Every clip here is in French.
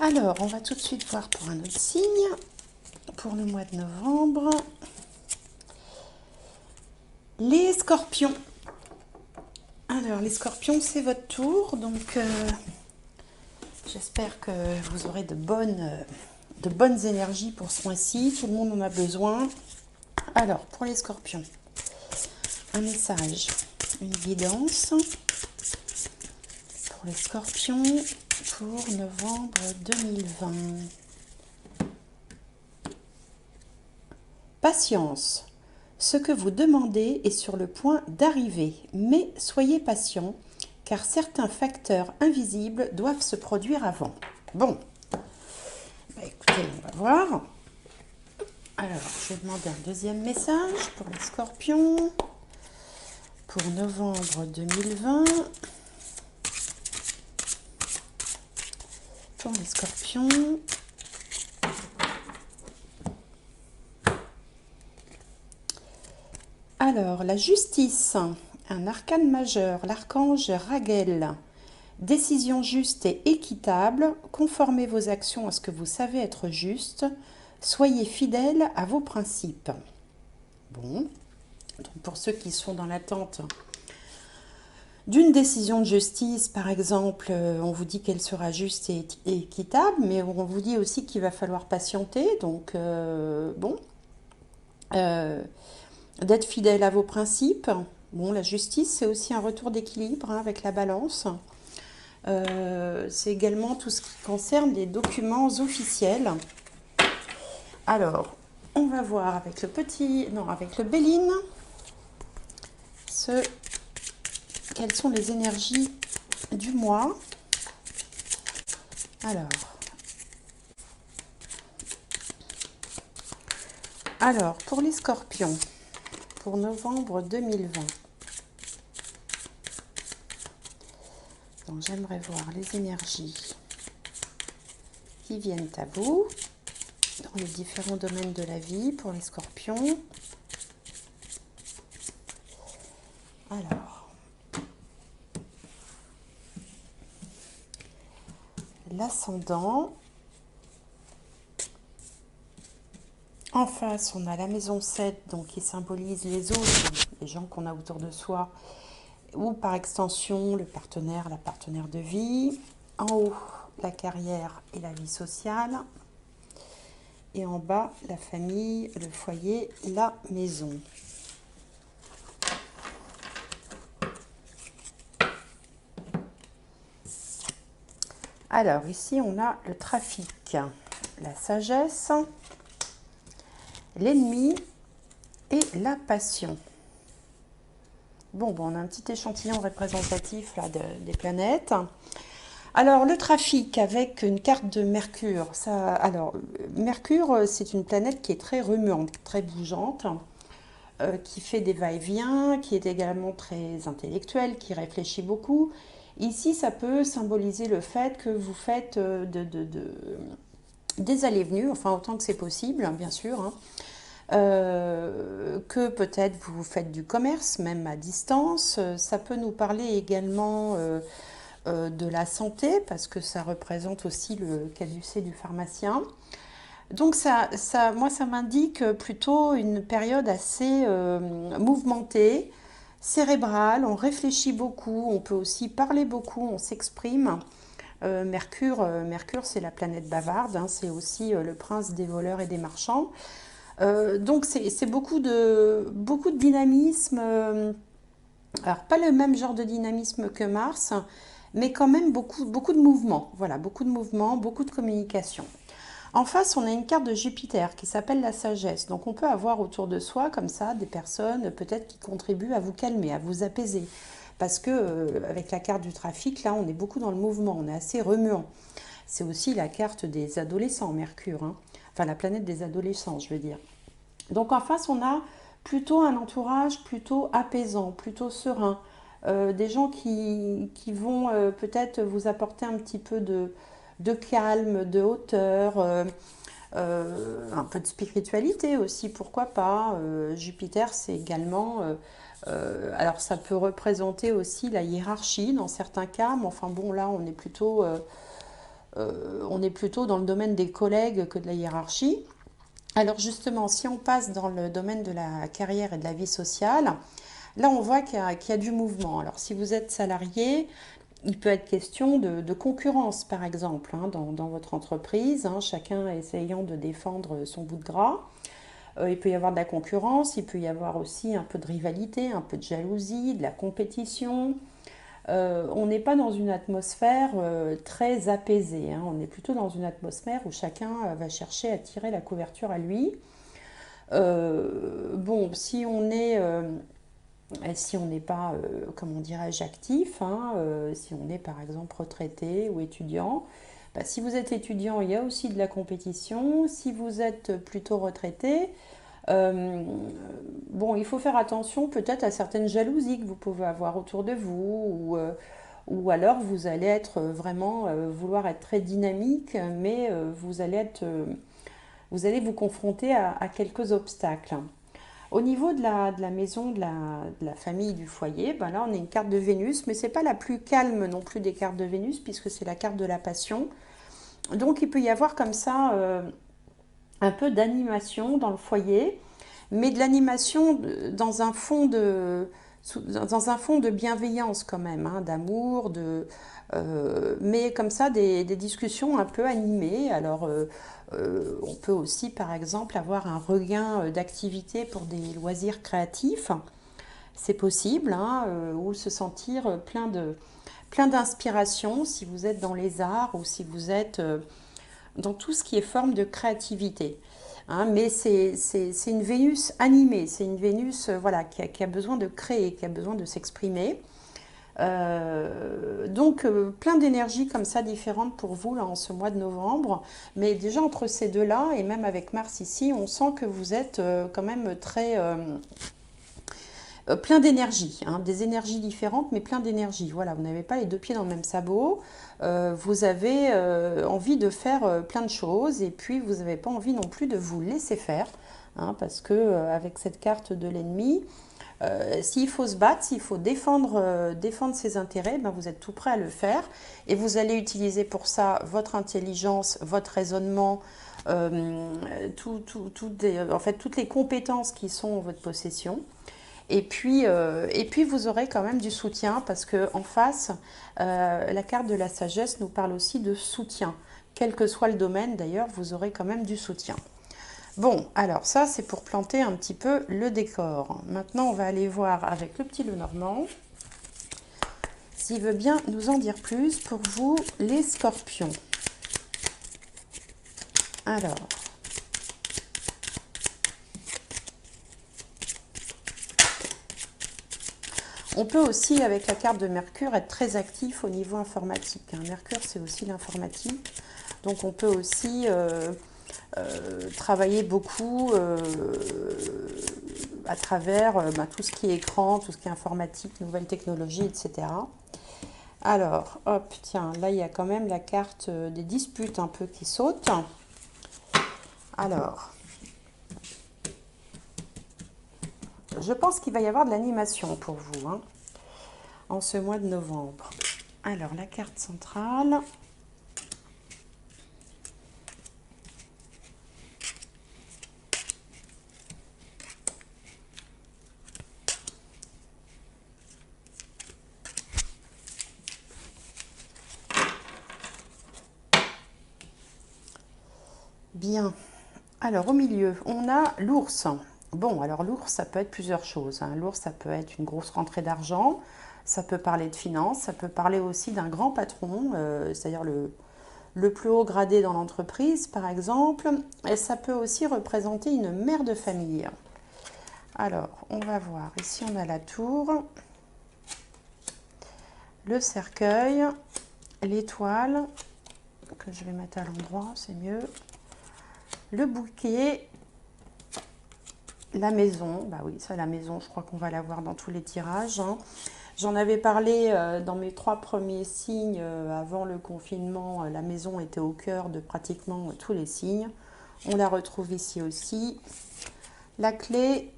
Alors, on va tout de suite voir pour un autre signe, pour le mois de novembre. Les scorpions. Alors, les scorpions, c'est votre tour, donc j'espère que vous aurez de bonnes énergies pour ce mois-ci. Tout le monde en a besoin. Alors, pour les scorpions, un message, une guidance pour les scorpions pour novembre 2020. Patience. Ce que vous demandez est sur le point d'arriver, mais soyez patient, car certains facteurs invisibles doivent se produire avant. Bon, écoutez, on va voir. Alors, je vais demander un deuxième message pour les scorpions, pour novembre 2020. Pour les scorpions. Alors, la justice, un arcane majeur, l'archange Raguel. Décision juste et équitable, conformez vos actions à ce que vous savez être juste, soyez fidèles à vos principes. Bon, donc pour ceux qui sont dans l'attente d'une décision de justice, par exemple, on vous dit qu'elle sera juste et équitable, mais on vous dit aussi qu'il va falloir patienter, donc bon. D'être fidèle à vos principes. Bon, la justice, c'est aussi un retour d'équilibre avec la balance. C'est également tout ce qui concerne les documents officiels. Alors, on va voir avec avec le Béline, quelles sont les énergies du mois. Alors, pour les scorpions, pour novembre 2020. Donc, j'aimerais voir les énergies qui viennent à vous dans les différents domaines de la vie pour les scorpions. Alors, l'ascendant. En face, on a la maison 7, donc qui symbolise les autres, les gens qu'on a autour de soi, ou par extension, le partenaire, la partenaire de vie. En haut, la carrière et la vie sociale. Et en bas, la famille, le foyer, la maison. Alors, ici, on a le trafic, la sagesse, l'ennemi et la passion. Bon, on a un petit échantillon représentatif là, des planètes. Alors, le trafic avec une carte de Mercure. Mercure, c'est une planète qui est très remuante, très bougeante, qui fait des va-et-vient, qui est également très intellectuelle, qui réfléchit beaucoup. Ici, ça peut symboliser le fait que vous faites des allées-venues, enfin autant que c'est possible, bien sûr, hein. Que peut-être vous faites du commerce, même à distance. Ça peut nous parler également de la santé, parce que ça représente aussi le caducée du pharmacien. Donc moi, ça m'indique plutôt une période assez mouvementée, cérébrale, on réfléchit beaucoup, on peut aussi parler beaucoup, on s'exprime. Mercure, c'est la planète bavarde, hein, c'est aussi le prince des voleurs et des marchands. Donc c'est beaucoup de dynamisme. Alors pas le même genre de dynamisme que Mars, mais quand même beaucoup de mouvements. Voilà, beaucoup de mouvements, beaucoup de communication. En face, on a une carte de Jupiter qui s'appelle la sagesse. Donc on peut avoir autour de soi comme ça des personnes peut-être qui contribuent à vous calmer, à vous apaiser. Parce que avec la carte du trafic, là, on est beaucoup dans le mouvement, on est assez remuant. C'est aussi la carte des adolescents, Mercure, hein. Enfin la planète des adolescents, je veux dire. Donc en face, on a plutôt un entourage plutôt apaisant, plutôt serein. Des gens qui vont peut-être vous apporter un petit peu de calme, de hauteur, un peu de spiritualité aussi, pourquoi pas. Jupiter, c'est également... alors ça peut représenter aussi la hiérarchie dans certains cas, mais enfin bon, là, on est plutôt on est plutôt dans le domaine des collègues que de la hiérarchie. Alors justement, si on passe dans le domaine de la carrière et de la vie sociale, là on voit qu'il y a du mouvement. Alors si vous êtes salarié, il peut être question de concurrence par exemple hein, dans votre entreprise, hein, chacun essayant de défendre son bout de gras. Il peut y avoir de la concurrence, il peut y avoir aussi un peu de rivalité, un peu de jalousie, de la compétition. On n'est pas dans une atmosphère très apaisée, hein. On est plutôt dans une atmosphère où chacun va chercher à tirer la couverture à lui. Bon, si on n'est pas, comment dirais-je, actif, hein, si on est par exemple retraité ou étudiant, bah, si vous êtes étudiant, il y a aussi de la compétition. Si vous êtes plutôt retraité, euh, bon, il faut faire attention peut-être à certaines jalousies que vous pouvez avoir autour de vous, ou alors vous allez être vraiment vouloir être très dynamique, mais vous allez vous confronter à quelques obstacles. Au niveau de la maison, de la famille, du foyer, ben là on a une carte de Vénus, mais c'est pas la plus calme non plus des cartes de Vénus, puisque c'est la carte de la passion. Donc il peut y avoir comme ça un peu d'animation dans le foyer, mais de l'animation dans un fond de bienveillance quand même, hein, d'amour, mais comme ça des discussions un peu animées. Alors on peut aussi par exemple avoir un regain d'activité pour des loisirs créatifs, c'est possible, hein, ou se sentir plein d'inspiration si vous êtes dans les arts ou si vous êtes dans tout ce qui est forme de créativité. Hein, mais c'est une Vénus animée, c'est une Vénus voilà, qui a besoin de créer, qui a besoin de s'exprimer. Donc plein d'énergies comme ça différentes pour vous là, en ce mois de novembre. Mais déjà entre ces deux-là, et même avec Mars ici, on sent que vous êtes quand même très plein d'énergie, hein, des énergies différentes, mais plein d'énergie. Voilà, vous n'avez pas les deux pieds dans le même sabot. Vous avez envie de faire plein de choses, et puis vous n'avez pas envie non plus de vous laisser faire, hein, parce que avec cette carte de l'ennemi, s'il faut se battre, s'il faut défendre ses intérêts, ben vous êtes tout prêt à le faire, et vous allez utiliser pour ça votre intelligence, votre raisonnement, en fait, toutes les compétences qui sont en votre possession. Et puis vous aurez quand même du soutien parce que en face, la carte de la sagesse nous parle aussi de soutien. Quel que soit le domaine d'ailleurs, vous aurez quand même du soutien. Bon, alors ça c'est pour planter un petit peu le décor. Maintenant on va aller voir avec le petit Lenormand s'il veut bien nous en dire plus pour vous les scorpions. Alors, on peut aussi, avec la carte de Mercure, être très actif au niveau informatique. Mercure, c'est aussi l'informatique. Donc, on peut aussi travailler beaucoup à travers tout ce qui est écran, tout ce qui est informatique, nouvelles technologies, etc. Alors, hop, tiens, là, il y a quand même la carte des disputes un peu qui saute. Alors, je pense qu'il va y avoir de l'animation pour vous, hein, en ce mois de novembre. Alors, la carte centrale. Bien. Alors, au milieu, on a l'ours. Bon, alors l'ours, ça peut être plusieurs choses, hein. L'ours, ça peut être une grosse rentrée d'argent, ça peut parler de finances, ça peut parler aussi d'un grand patron, c'est-à-dire le plus haut gradé dans l'entreprise, par exemple. Et ça peut aussi représenter une mère de famille. Alors, on va voir. Ici, on a la tour, le cercueil, l'étoile, que je vais mettre à l'endroit, c'est mieux. Le bouquet, la maison, bah oui, ça la maison, je crois qu'on va la voir dans tous les tirages, hein. J'en avais parlé dans mes 3 premiers signes avant le confinement. La maison était au cœur de pratiquement tous les signes. On la retrouve ici aussi. La clé,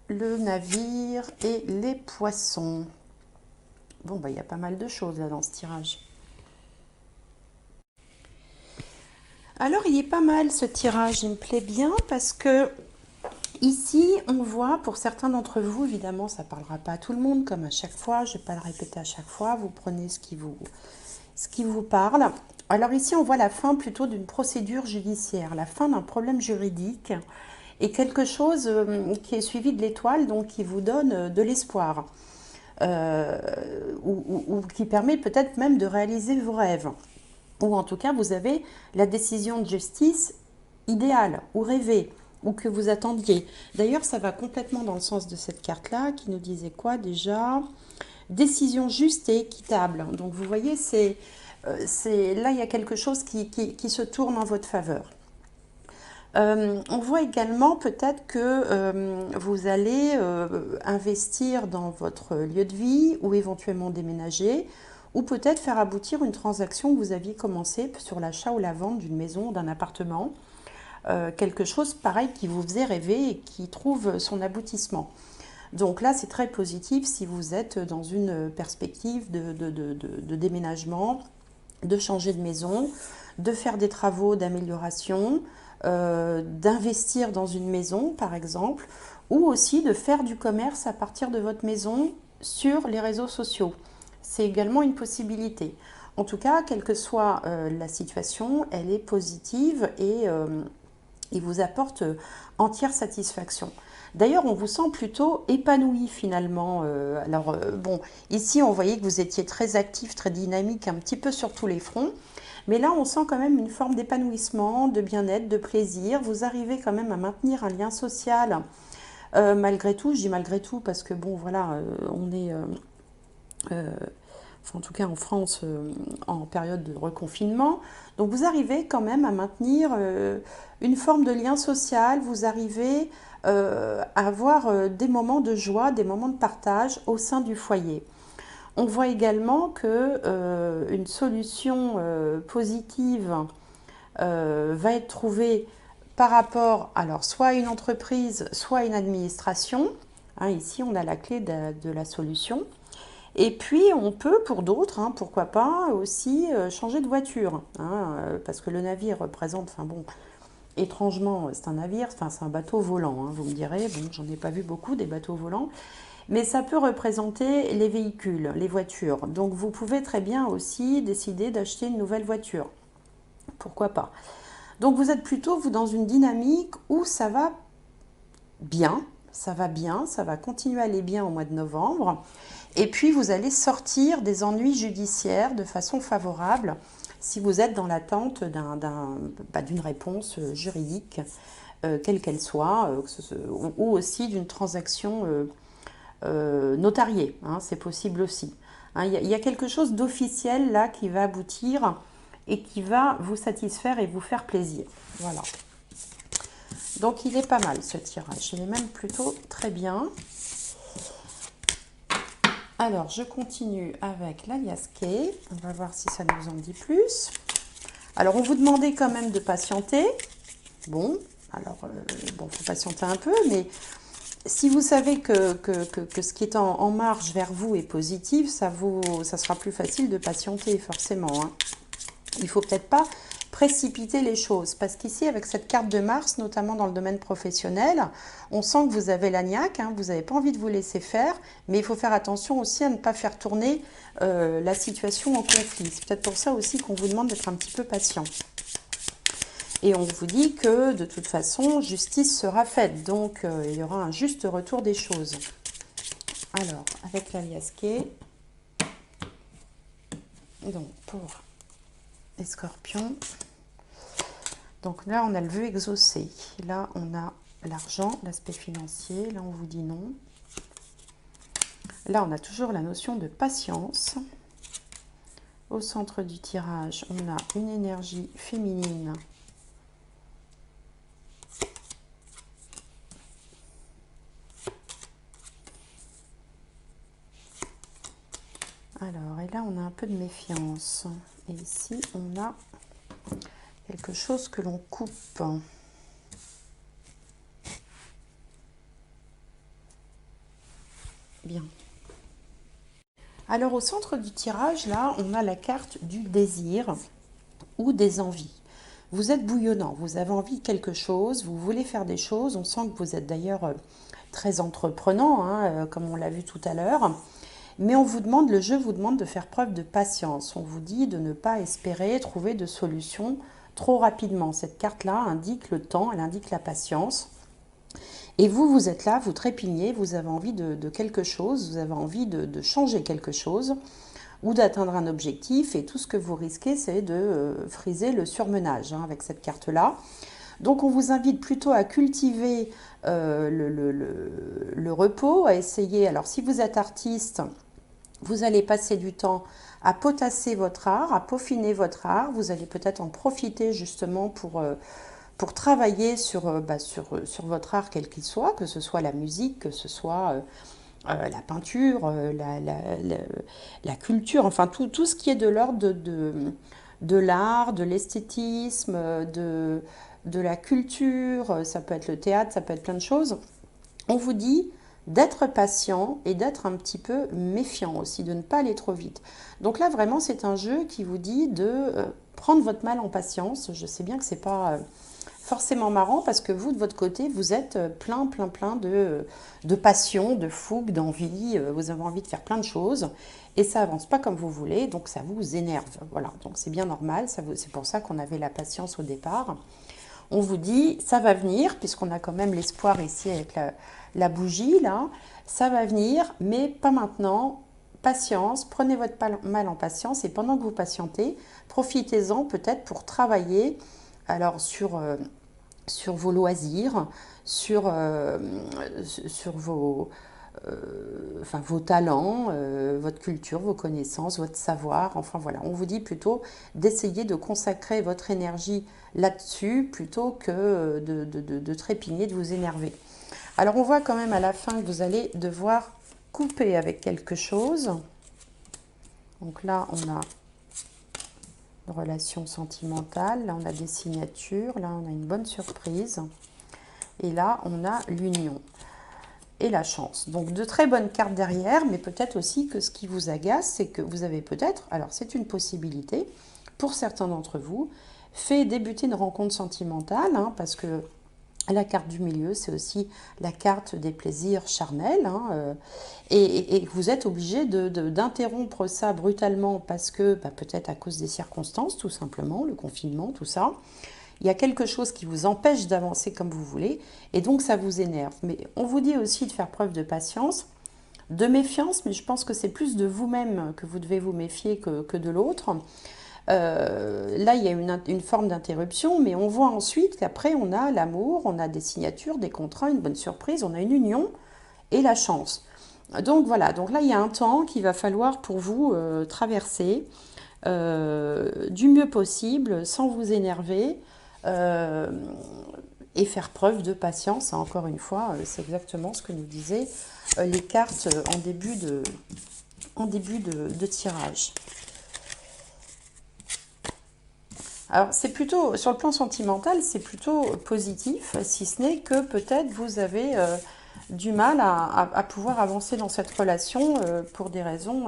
le navire et les poissons. Bon, bah il y a pas mal de choses là dans ce tirage. Alors, il est pas mal ce tirage, il me plaît bien parce que ici, on voit, pour certains d'entre vous, évidemment, ça ne parlera pas à tout le monde, comme à chaque fois, je ne vais pas le répéter à chaque fois, vous prenez ce qui vous parle. Alors ici, on voit la fin plutôt d'une procédure judiciaire, la fin d'un problème juridique et quelque chose qui est suivi de l'étoile, donc qui vous donne de l'espoir, ou qui permet peut-être même de réaliser vos rêves. Ou en tout cas, vous avez la décision de justice idéale ou rêvée, ou que vous attendiez. D'ailleurs, ça va complètement dans le sens de cette carte-là, qui nous disait quoi déjà? Décision juste et équitable. Donc vous voyez, là, il y a quelque chose qui se tourne en votre faveur. On voit également peut-être que vous allez investir dans votre lieu de vie ou éventuellement déménager ou peut-être faire aboutir une transaction que vous aviez commencé sur l'achat ou la vente d'une maison, d'un appartement. Quelque chose pareil qui vous faisait rêver et qui trouve son aboutissement. Donc là, c'est très positif si vous êtes dans une perspective de déménagement, de changer de maison, de faire des travaux d'amélioration, d'investir dans une maison, par exemple, ou aussi de faire du commerce à partir de votre maison sur les réseaux sociaux. C'est également une possibilité. En tout cas, quelle que soit la situation, elle est positive et vous apporte entière satisfaction. D'ailleurs, on vous sent plutôt épanoui finalement. Bon, ici, on voyait que vous étiez très actif, très dynamique, un petit peu sur tous les fronts. Mais là, on sent quand même une forme d'épanouissement, de bien-être, de plaisir. Vous arrivez quand même à maintenir un lien social malgré tout. Je dis malgré tout parce que, bon, voilà, on est... Enfin, en tout cas en France, en période de reconfinement. Donc vous arrivez quand même à maintenir une forme de lien social, vous arrivez à avoir des moments de joie, des moments de partage au sein du foyer. On voit également que une solution positive va être trouvée par rapport, alors soit à une entreprise, soit à une administration. Hein, ici, on a la clé de la solution. Et puis, on peut, pour d'autres, hein, pourquoi pas, aussi changer de voiture. Hein, parce que le navire représente, enfin bon, étrangement, c'est un navire, enfin c'est un bateau volant, hein, vous me direz. Bon, j'en ai pas vu beaucoup des bateaux volants. Mais ça peut représenter les véhicules, les voitures. Donc, vous pouvez très bien aussi décider d'acheter une nouvelle voiture. Pourquoi pas. Donc, vous êtes plutôt, vous, dans une dynamique où ça va bien, ça va continuer à aller bien au mois de novembre. Et puis, vous allez sortir des ennuis judiciaires de façon favorable si vous êtes dans l'attente d'une réponse juridique, quelle qu'elle soit, ou aussi d'une transaction notariée. Hein, c'est possible aussi. Hein, y a quelque chose d'officiel là qui va aboutir et qui va vous satisfaire et vous faire plaisir. Voilà. Donc, il est pas mal ce tirage. Il est même plutôt très bien. Alors, je continue avec l'alias Kay. On va voir si ça nous en dit plus. Alors, on vous demandait quand même de patienter. Bon, alors, bon, faut patienter un peu, mais si vous savez que ce qui est en marche vers vous est positif, ça sera plus facile de patienter, forcément. Hein. Il ne faut peut-être pas précipiter les choses, parce qu'ici, avec cette carte de Mars, notamment dans le domaine professionnel, on sent que vous avez la niaque, hein, vous n'avez pas envie de vous laisser faire, mais il faut faire attention aussi à ne pas faire tourner la situation en conflit. C'est peut-être pour ça aussi qu'on vous demande d'être un petit peu patient. Et on vous dit que, de toute façon, justice sera faite, donc il y aura un juste retour des choses. Alors, avec l'alias Kay, donc pour les scorpions, donc là, on a le vœu exaucé. Là, on a l'argent, l'aspect financier. Là, on vous dit non. Là, on a toujours la notion de patience. Au centre du tirage, on a une énergie féminine. Alors, et là, on a un peu de méfiance. Et ici, on a quelque chose que l'on coupe. Bien. Alors, au centre du tirage, là, on a la carte du désir ou des envies. vous êtes bouillonnant, vous avez envie de quelque chose, vous voulez faire des choses. On sent que vous êtes d'ailleurs très entreprenant, hein, comme on l'a vu tout à l'heure. Mais on vous demande, le jeu vous demande de faire preuve de patience. On vous dit de ne pas espérer trouver de solution trop rapidement. Cette carte-là indique le temps, elle indique la patience. Et vous, vous êtes là, vous trépignez, vous avez envie de quelque chose, vous avez envie de changer quelque chose ou d'atteindre un objectif. Et tout ce que vous risquez, c'est de friser le surmenage, hein, avec cette carte-là. Donc on vous invite plutôt à cultiver le repos, à essayer. Alors si vous êtes artiste, vous allez passer du temps à potasser votre art, à peaufiner votre art. Vous allez peut-être en profiter justement pour travailler sur votre art quel qu'il soit, que ce soit la musique, que ce soit la peinture, la culture, enfin tout ce qui est de l'ordre de l'art, de l'esthétisme, de la culture. Ça peut être le théâtre, ça peut être plein de choses. On vous dit d'être patient et d'être un petit peu méfiant aussi, de ne pas aller trop vite. Donc là, vraiment, c'est un jeu qui vous dit de prendre votre mal en patience. Je sais bien que c'est pas forcément marrant parce que vous, de votre côté, vous êtes plein de passion, de fougue, d'envie. Vous avez envie de faire plein de choses et ça avance pas comme vous voulez, donc ça vous énerve. Voilà, donc c'est bien normal. C'est pour ça qu'on avait la patience au départ. On vous dit, ça va venir, puisqu'on a quand même l'espoir ici avec la bougie, là. Ça va venir, mais pas maintenant. Patience, prenez votre mal en patience et pendant que vous patientez, profitez-en peut-être pour travailler alors sur vos loisirs, sur vos talents, votre culture, vos connaissances, votre savoir. Enfin voilà, on vous dit plutôt d'essayer de consacrer votre énergie là-dessus plutôt que de trépigner, de vous énerver. Alors on voit quand même à la fin que vous allez devoir couper avec quelque chose. Donc là, on a une relation sentimentale, là on a des signatures, là on a une bonne surprise. Et là, on a l'union et la chance. Donc de très bonnes cartes derrière, mais peut-être aussi que ce qui vous agace, c'est que vous avez peut-être, alors c'est une possibilité, pour certains d'entre vous, fait débuter une rencontre sentimentale, hein, parce que la carte du milieu, c'est aussi la carte des plaisirs charnels, hein, et vous êtes obligé d'interrompre ça brutalement parce que, peut-être à cause des circonstances, tout simplement, le confinement, tout ça. Il y a quelque chose qui vous empêche d'avancer comme vous voulez, et donc ça vous énerve. Mais on vous dit aussi de faire preuve de patience, de méfiance, mais je pense que c'est plus de vous-même que vous devez vous méfier que de l'autre. Là, il y a une forme d'interruption, mais on voit ensuite qu'après, on a l'amour, on a des signatures, des contrats, une bonne surprise, on a une union et la chance. Donc voilà, donc là, il y a un temps qu'il va falloir pour vous traverser du mieux possible, sans vous énerver, et faire preuve de patience. Encore une fois, c'est exactement ce que nous disaient les cartes en début de tirage. Alors, c'est plutôt, sur le plan sentimental, c'est plutôt positif, si ce n'est que peut-être vous avez du mal à pouvoir avancer dans cette relation pour des raisons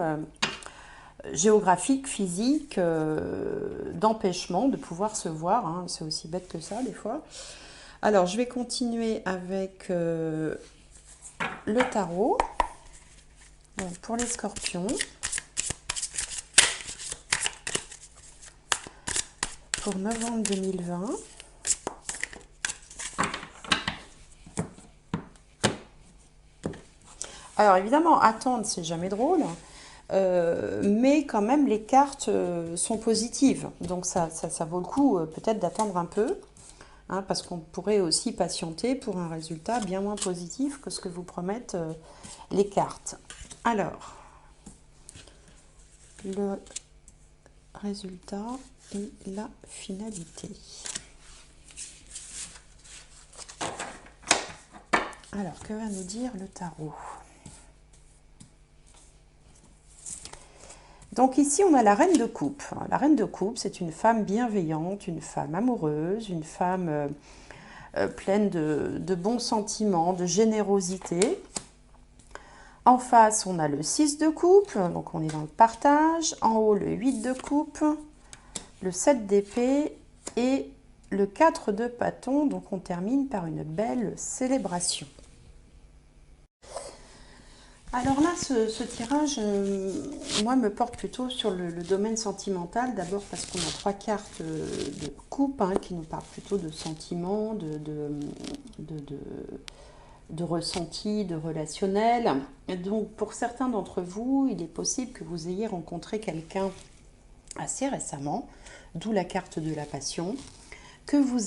géographiques, physiques, d'empêchement de pouvoir se voir, hein. C'est aussi bête que ça, des fois. Alors, je vais continuer avec le tarot. Donc, pour les scorpions. Pour novembre 2020. Alors évidemment, attendre, c'est jamais drôle, mais quand même les cartes sont positives. Donc ça vaut le coup peut-être d'attendre un peu, hein, parce qu'on pourrait aussi patienter pour un résultat bien moins positif que ce que vous promettent les cartes. Alors, le résultat et la finalité. Alors, que va nous dire le tarot? Donc ici, on a la reine de coupe. La reine de coupe, c'est une femme bienveillante, une femme amoureuse, une femme pleine de bons sentiments, de générosité. En face, on a le 6 de coupe, donc on est dans le partage. En haut, le 8 de coupe, le 7 d'épée et le 4 de bâton, donc on termine par une belle célébration. Alors là, ce tirage, moi, me porte plutôt sur le domaine sentimental. D'abord parce qu'on a 3 cartes de coupe hein, qui nous parlent plutôt de sentiments, de ressenti, de relationnel. Et donc, pour certains d'entre vous, il est possible que vous ayez rencontré quelqu'un assez récemment, d'où la carte de la passion, que vous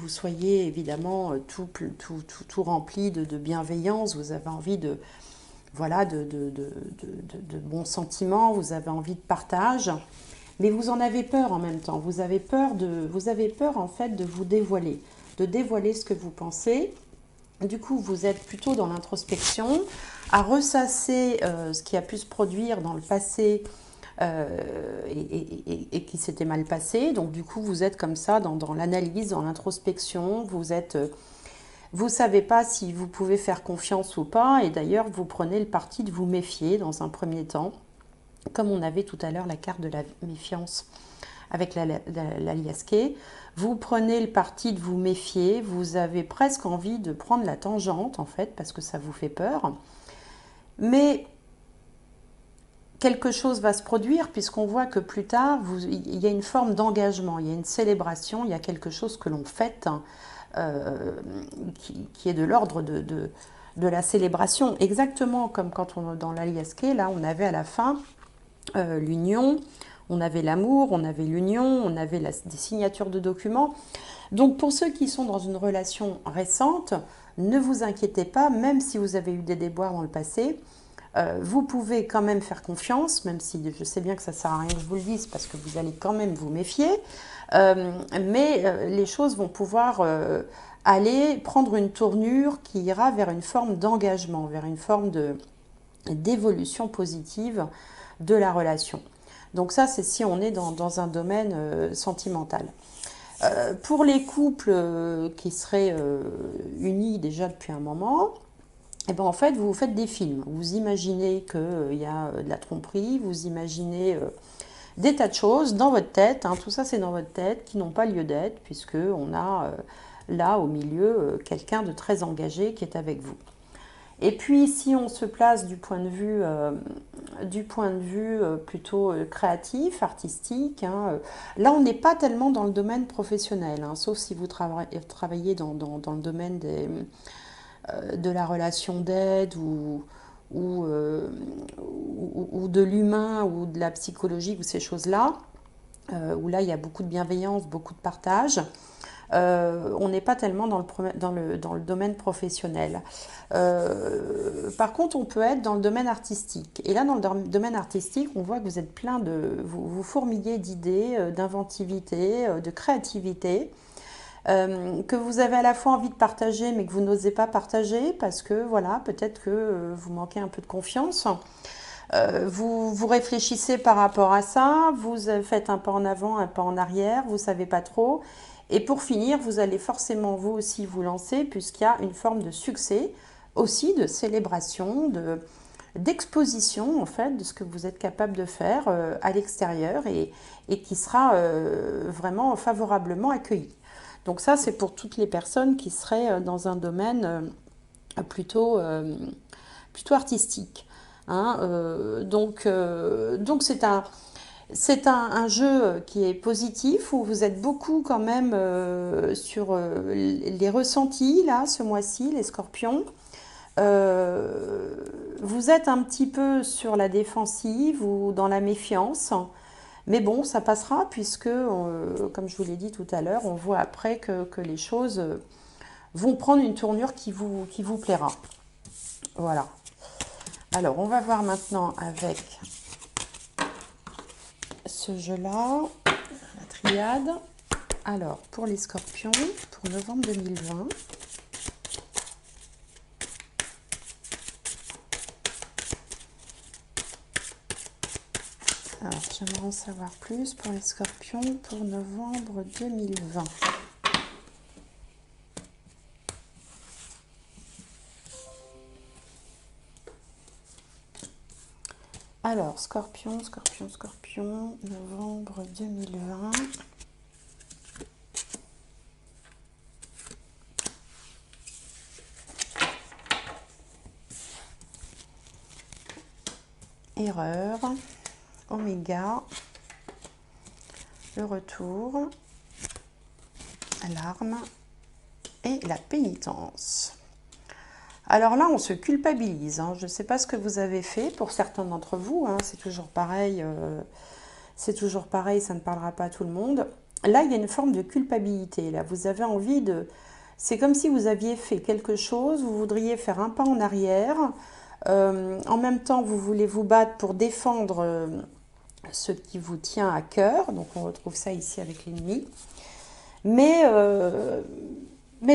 soyez évidemment tout rempli de bienveillance, vous avez envie voilà, de bons sentiments, vous avez envie de partage, mais vous en avez peur en même temps. Vous avez peur en fait de vous dévoiler, de dévoiler ce que vous pensez. Du coup, vous êtes plutôt dans l'introspection, à ressasser ce qui a pu se produire dans le passé et qui s'était mal passé. Donc, du coup, vous êtes comme ça dans l'analyse, dans l'introspection. Vous savez pas si vous pouvez faire confiance ou pas, et d'ailleurs vous prenez le parti de vous méfier dans un premier temps, comme on avait tout à l'heure la carte de la méfiance avec l'aliasqué. Vous prenez le parti de vous méfier, vous avez presque envie de prendre la tangente en fait, parce que ça vous fait peur. Mais quelque chose va se produire puisqu'on voit que plus tard, il y a une forme d'engagement, il y a une célébration, il y a quelque chose que l'on fête. Qui est de l'ordre de la célébration, exactement comme quand dans l'aliasqué, là on avait à la fin l'union, on avait l'amour, on avait l'union, on avait des signatures de documents. Donc pour ceux qui sont dans une relation récente, ne vous inquiétez pas, même si vous avez eu des déboires dans le passé, vous pouvez quand même faire confiance, même si je sais bien que ça ne sert à rien que je vous le dise, parce que vous allez quand même vous méfier, mais les choses vont pouvoir aller prendre une tournure qui ira vers une forme d'engagement, vers une forme d'évolution positive de la relation. Donc ça, c'est si on est dans un domaine sentimental. Pour les couples qui seraient unis déjà depuis un moment, et ben en fait, vous faites des films. Vous imaginez qu'il y a de la tromperie, vous imaginez des tas de choses dans votre tête. Hein, tout ça, c'est dans votre tête, qui n'ont pas lieu d'être, puisque on a là, au milieu, quelqu'un de très engagé qui est avec vous. Et puis, si on se place du point de vue plutôt créatif, artistique, hein, là, on n'est pas tellement dans le domaine professionnel, hein, sauf si vous travaillez dans le domaine de la relation d'aide ou de l'humain ou de la psychologie ou ces choses-là, où là il y a beaucoup de bienveillance, beaucoup de partage. On n'est pas tellement dans le domaine professionnel. Par contre, on peut être dans le domaine artistique. Et là, dans le domaine artistique, on voit que vous êtes vous fourmillez d'idées, d'inventivité, de créativité. Que vous avez à la fois envie de partager mais que vous n'osez pas partager parce que voilà, peut-être que vous manquez un peu de confiance. Vous réfléchissez par rapport à ça, vous faites un pas en avant, un pas en arrière, vous ne savez pas trop. Et pour finir, vous allez forcément vous aussi vous lancer puisqu'il y a une forme de succès, aussi de célébration, d'exposition en fait de ce que vous êtes capable de faire à l'extérieur et qui sera vraiment favorablement accueilli. Donc ça, c'est pour toutes les personnes qui seraient dans un domaine plutôt artistique. Hein, donc c'est un jeu qui est positif où vous êtes beaucoup quand même sur les ressentis là ce mois-ci, les scorpions. Vous êtes un petit peu sur la défensive ou dans la méfiance. Mais bon, ça passera puisque, comme je vous l'ai dit tout à l'heure, on voit après que les choses vont prendre une tournure qui vous plaira. Voilà. Alors, on va voir maintenant avec ce jeu-là, la triade. Alors, pour les scorpions, pour novembre 2020. Alors, j'aimerais en savoir plus pour les scorpions pour novembre 2020. Alors, scorpion, novembre 2020. erreur, oméga, le retour, l'arme et la pénitence. Alors là, on se culpabilise. Hein. Je ne sais pas ce que vous avez fait pour certains d'entre vous. Hein. C'est toujours pareil. Ça ne parlera pas à tout le monde. Là, il y a une forme de culpabilité. Là, vous avez envie de... C'est comme si vous aviez fait quelque chose, vous voudriez faire un pas en arrière. En même temps, vous voulez vous battre pour défendre ce qui vous tient à cœur. Donc, on retrouve ça ici avec l'ennemi. Mais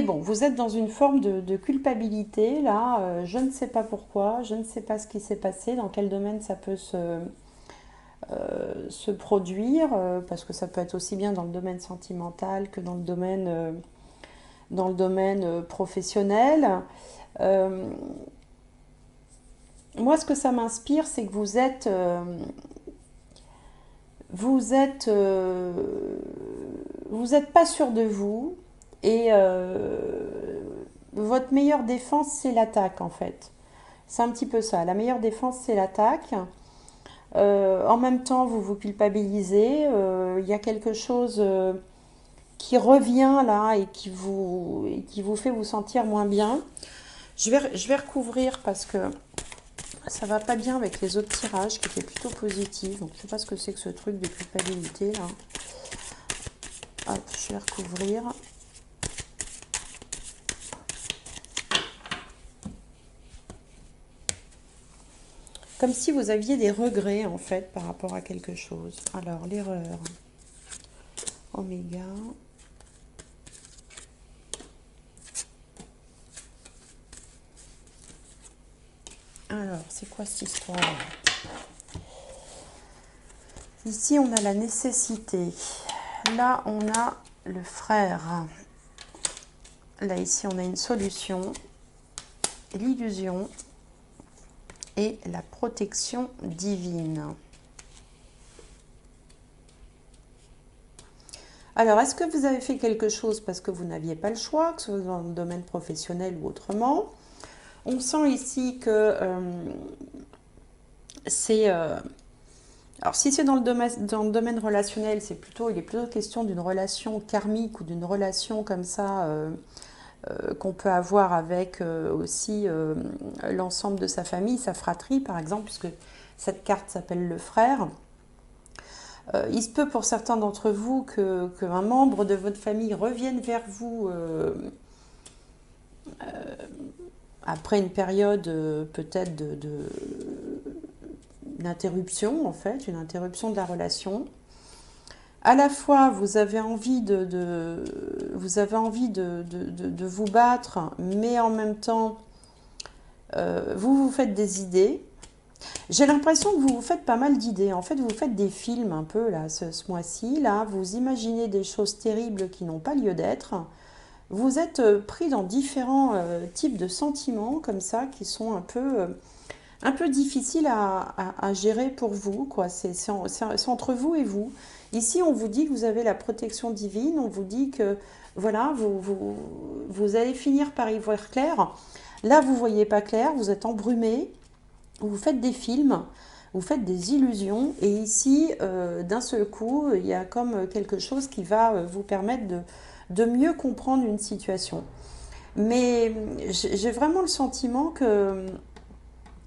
bon, vous êtes dans une forme de culpabilité, là. Je ne sais pas pourquoi, je ne sais pas ce qui s'est passé, dans quel domaine ça peut se produire, parce que ça peut être aussi bien dans le domaine sentimental que dans le domaine professionnel. Euh, Moi, ce que ça m'inspire, c'est que vous êtes pas sûr de vous et votre meilleure défense, c'est l'attaque en fait. C'est un petit peu ça. La meilleure défense, c'est l'attaque. En même temps, vous vous culpabilisez. Il y a quelque chose qui revient là et qui vous fait vous sentir moins bien. Je vais recouvrir parce que ça va pas bien avec les autres tirages qui étaient plutôt positifs. Donc je sais pas ce que c'est que ce truc de culpabilité là. Hop, je vais recouvrir. Comme si vous aviez des regrets en fait par rapport à quelque chose. Alors l'erreur. Oméga. Alors, c'est quoi cette histoire? Ici, on a la nécessité. Là, on a le frère. Là, ici, on a une solution. L'illusion et la protection divine. Alors, est-ce que vous avez fait quelque chose parce que vous n'aviez pas le choix, que ce soit dans le domaine professionnel ou autrement? On sent ici que c'est... alors, si c'est dans le domaine relationnel, il est plutôt question d'une relation karmique ou d'une relation comme ça qu'on peut avoir avec aussi l'ensemble de sa famille, sa fratrie par exemple, puisque cette carte s'appelle le frère. Il se peut pour certains d'entre vous qu'un membre de votre famille revienne vers vous après une période peut-être d'interruption, en fait, une interruption de la relation. À la fois, vous avez envie de vous battre, mais en même temps, vous vous faites des idées. J'ai l'impression que vous vous faites pas mal d'idées. En fait, vous faites des films un peu là, ce mois-ci. Là, vous imaginez des choses terribles qui n'ont pas lieu d'être. Vous êtes pris dans différents types de sentiments comme ça qui sont un peu difficiles à gérer pour vous, quoi. C'est entre vous et vous. Ici, on vous dit que vous avez la protection divine. On vous dit que voilà, vous allez finir par y voir clair. Là, vous ne voyez pas clair, vous êtes embrumé. Vous faites des films, vous faites des illusions, et ici, d'un seul coup, il y a comme quelque chose qui va vous permettre de mieux comprendre une situation. Mais j'ai vraiment le sentiment que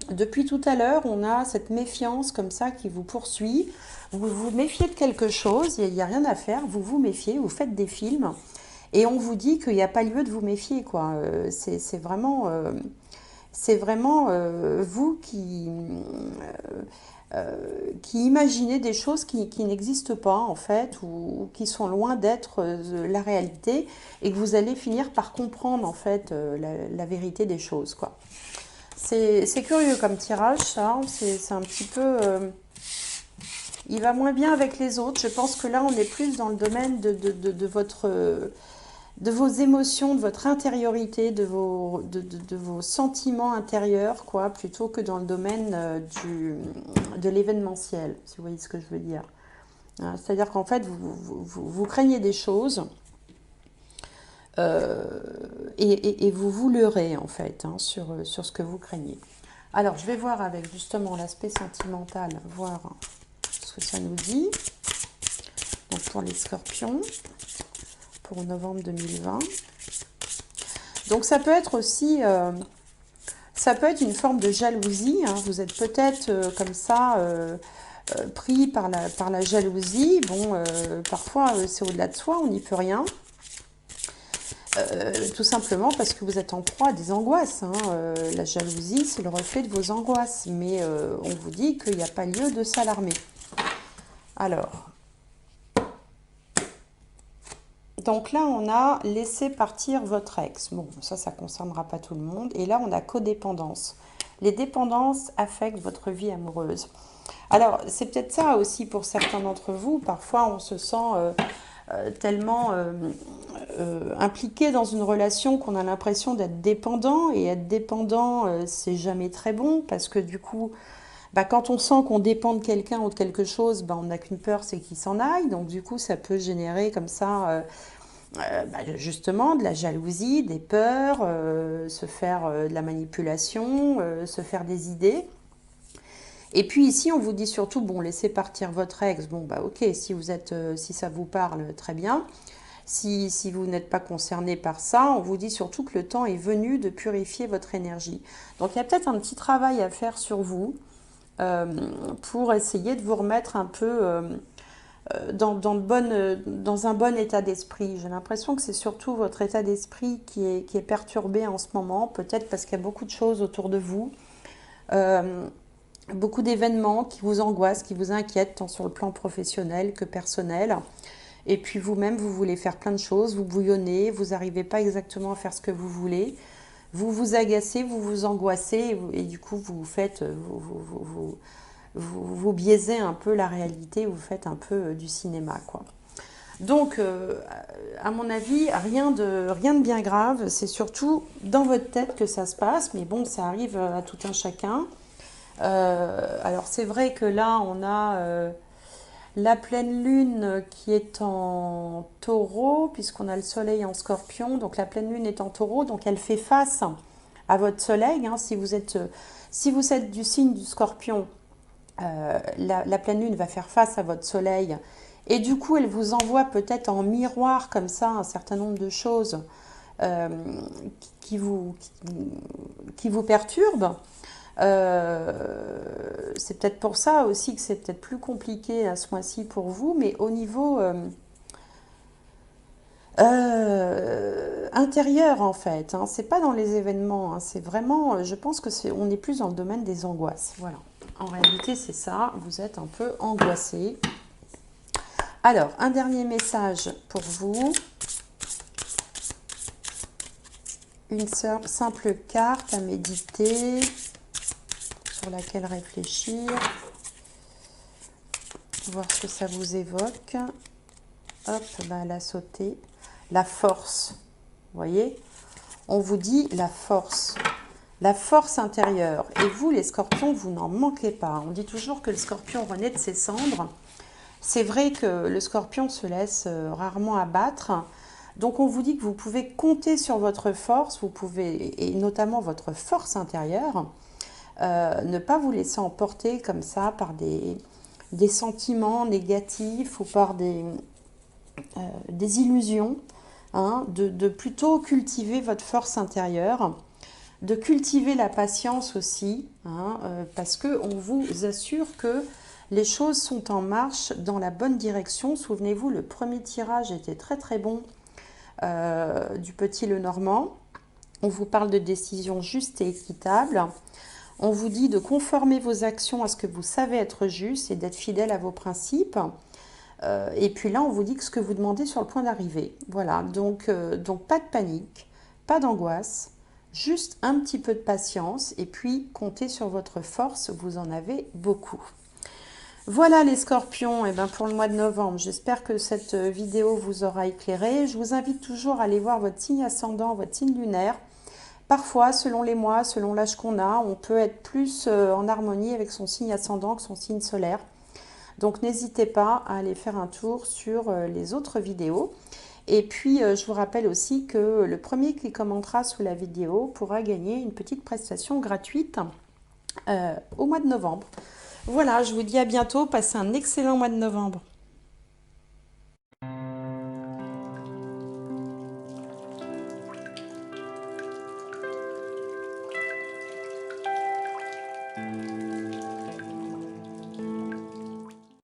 depuis tout à l'heure, on a cette méfiance comme ça qui vous poursuit. Vous vous méfiez de quelque chose, il n'y a rien à faire, vous vous méfiez, vous faites des films, et on vous dit qu'il n'y a pas lieu de vous méfier, quoi. C'est vraiment... c'est vraiment vous qui imaginez des choses qui n'existent pas en fait ou qui sont loin d'être la réalité et que vous allez finir par comprendre en fait la vérité des choses, quoi. C'est curieux comme tirage ça, c'est un petit peu... il va moins bien avec les autres. Je pense que là on est plus dans le domaine de votre... de vos émotions, de votre intériorité, de vos sentiments intérieurs, quoi, plutôt que dans le domaine de l'événementiel, si vous voyez ce que je veux dire. C'est-à-dire qu'en fait, vous craignez des choses et vous vous leurrez, en fait, hein, sur ce que vous craignez. Alors, je vais voir avec justement l'aspect sentimental, voir ce que ça nous dit. Donc, pour les scorpions, pour novembre 2020. Donc, ça peut être aussi, ça peut être une forme de jalousie. Hein. Vous êtes peut-être comme ça pris par la jalousie. Bon, parfois, c'est au-delà de soi, on n'y peut rien. Tout simplement parce que vous êtes en proie à des angoisses. Hein. La jalousie, c'est le reflet de vos angoisses. Mais on vous dit qu'il n'y a pas lieu de s'alarmer. Alors, donc là, on a laissé partir votre ex. Bon, ça ne concernera pas tout le monde. Et là, on a codépendance. Les dépendances affectent votre vie amoureuse. Alors, c'est peut-être ça aussi pour certains d'entre vous. Parfois, on se sent tellement impliqué dans une relation qu'on a l'impression d'être dépendant. Et être dépendant, c'est jamais très bon parce que du coup, bah, quand on sent qu'on dépend de quelqu'un ou de quelque chose, bah, on n'a qu'une peur, c'est qu'il s'en aille. Donc du coup, ça peut générer comme ça, bah, justement, de la jalousie, des peurs, se faire de la manipulation, se faire des idées. Et puis ici, on vous dit surtout, bon, laissez partir votre ex. Bon, bah ok, si vous êtes, si ça vous parle, très bien. Si vous n'êtes pas concerné par ça, on vous dit surtout que le temps est venu de purifier votre énergie. Donc il y a peut-être un petit travail à faire sur vous pour essayer de vous remettre un peu dans un bon état d'esprit. J'ai l'impression que c'est surtout votre état d'esprit qui est perturbé en ce moment, peut-être parce qu'il y a beaucoup de choses autour de vous. Beaucoup d'événements qui vous angoissent, qui vous inquiètent, tant sur le plan professionnel que personnel. Et puis vous-même, vous voulez faire plein de choses, vous bouillonnez, vous n'arrivez pas exactement à faire ce que vous voulez. Vous vous agacez, vous vous angoissez, et du coup, vous faites, vous biaisez un peu la réalité, vous faites un peu du cinéma, quoi. Donc, à mon avis, rien de bien grave, c'est surtout dans votre tête que ça se passe, mais bon, ça arrive à tout un chacun. Alors c'est vrai que là, on a la pleine lune qui est en taureau, puisqu'on a le soleil en scorpion. Donc la pleine lune est en taureau, donc elle fait face à votre soleil. Hein. Si vous êtes du signe du scorpion, la pleine lune va faire face à votre soleil. Et du coup, elle vous envoie peut-être en miroir comme ça un certain nombre de choses euh, qui, vous, qui vous perturbent. C'est peut-être pour ça aussi que c'est peut-être plus compliqué à ce mois-ci pour vous, mais au niveau intérieur en fait, hein, c'est pas dans les événements, hein, c'est vraiment, je pense que on est plus dans le domaine des angoisses. Voilà, en réalité c'est ça, vous êtes un peu angoissé. Alors, un dernier message pour vous. Une simple carte à méditer, sur laquelle réfléchir, voir ce que ça vous évoque. Hop, bah, elle a sauté. La force, vous voyez, on vous dit la force intérieure. Et vous, les scorpions, vous n'en manquez pas. On dit toujours que le scorpion renaît de ses cendres. C'est vrai que le scorpion se laisse rarement abattre. Donc on vous dit que vous pouvez compter sur votre force, vous pouvez, et notamment votre force intérieure, ne pas vous laisser emporter comme ça par des sentiments négatifs ou par des illusions, hein, de plutôt cultiver votre force intérieure, de cultiver la patience aussi, hein, parce qu'on vous assure que les choses sont en marche dans la bonne direction. Souvenez-vous, le premier tirage était très très bon du petit Lenormand. On vous parle de décisions justes et équitables. On vous dit de conformer vos actions à ce que vous savez être juste et d'être fidèle à vos principes. Et puis là, on vous dit que ce que vous demandez est sur le point d'arriver. Voilà, donc pas de panique, pas d'angoisse, juste un petit peu de patience et puis comptez sur votre force, vous en avez beaucoup. Voilà les scorpions, et ben pour le mois de novembre, j'espère que cette vidéo vous aura éclairé. Je vous invite toujours à aller voir votre signe ascendant, votre signe lunaire. Parfois, selon les mois, selon l'âge qu'on a, on peut être plus en harmonie avec son signe ascendant que son signe solaire. Donc n'hésitez pas à aller faire un tour sur les autres vidéos. Et puis je vous rappelle aussi que le premier qui commentera sous la vidéo pourra gagner une petite prestation gratuite au mois de novembre. Voilà, je vous dis à bientôt, passez un excellent mois de novembre.